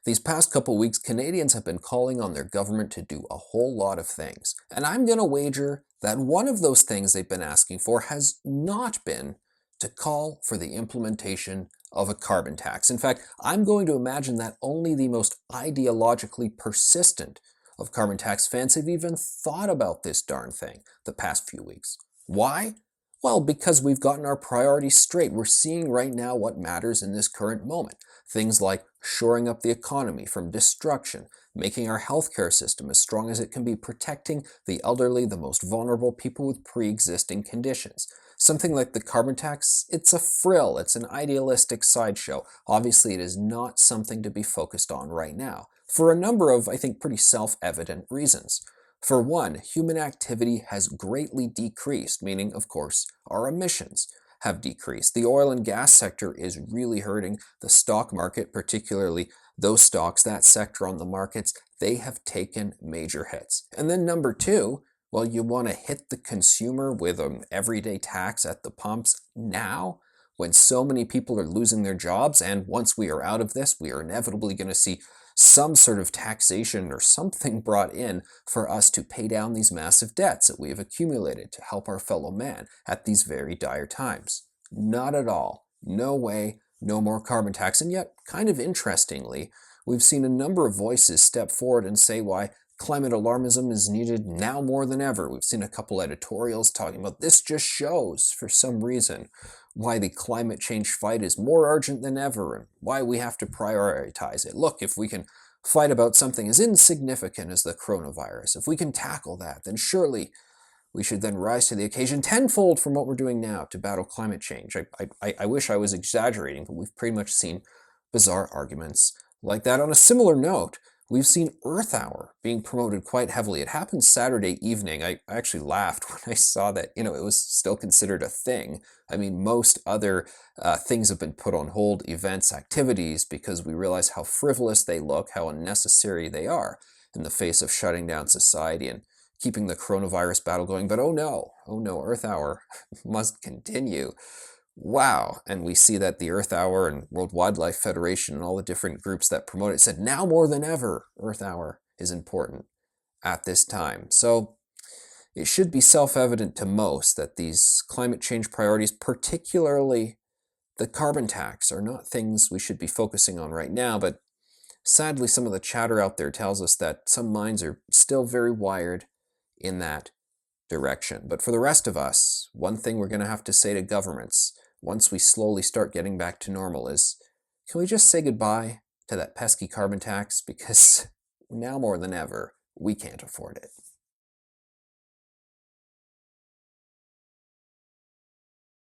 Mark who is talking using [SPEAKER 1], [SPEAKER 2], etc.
[SPEAKER 1] These past couple weeks, Canadians have been calling on their government to do a whole lot of things. And I'm going to wager that one of those things they've been asking for has not been to call for the implementation of a carbon tax. In fact, I'm going to imagine that only the most ideologically persistent of carbon tax fans have even thought about this darn thing the past few weeks. Why? Well, because we've gotten our priorities straight. We're seeing right now what matters in this current moment. Things like shoring up the economy from destruction, making our healthcare system as strong as it can be, protecting the elderly, the most vulnerable, people with pre-existing conditions. Something like the carbon tax, it's a frill, it's an idealistic sideshow. Obviously, it is not something to be focused on right now, for a number of, I think, pretty self-evident reasons. For one, human activity has greatly decreased, meaning, of course, our emissions have decreased. The oil and gas sector is really hurting. The stock market, particularly those stocks, that sector on the markets, they have taken major hits. And then number two, well, you want to hit the consumer with an everyday tax at the pumps now, when so many people are losing their jobs, and once we are out of this, we are inevitably going to see some sort of taxation or something brought in for us to pay down these massive debts that we have accumulated to help our fellow man at these very dire times. Not at all. No way, no more carbon tax. And yet, kind of interestingly, we've seen a number of voices step forward and say why climate alarmism is needed now more than ever. We've seen a couple editorials talking about this just shows, for some reason, why the climate change fight is more urgent than ever and why we have to prioritize it. Look, if we can fight about something as insignificant as the coronavirus, if we can tackle that, then surely we should then rise to the occasion tenfold from what we're doing now to battle climate change. I wish I was exaggerating, but we've pretty much seen bizarre arguments like that. On a similar note, we've seen Earth Hour being promoted quite heavily. It happened Saturday evening. I actually laughed when I saw that, it was still considered a thing. I mean, most other things have been put on hold, events, activities, because we realize how frivolous they look, how unnecessary they are in the face of shutting down society and keeping the coronavirus battle going. But oh no, Earth Hour must continue. Wow. And we see that the Earth Hour and World Wildlife Federation and all the different groups that promote it said now more than ever, Earth Hour is important at this time. So it should be self-evident to most that these climate change priorities, particularly the carbon tax, are not things we should be focusing on right now. But sadly, some of the chatter out there tells us that some minds are still very wired in that direction. But for the rest of us, one thing we're going to have to say to governments once we slowly start getting back to normal is, can we just say goodbye to that pesky carbon tax? Because now more than ever, we can't afford it.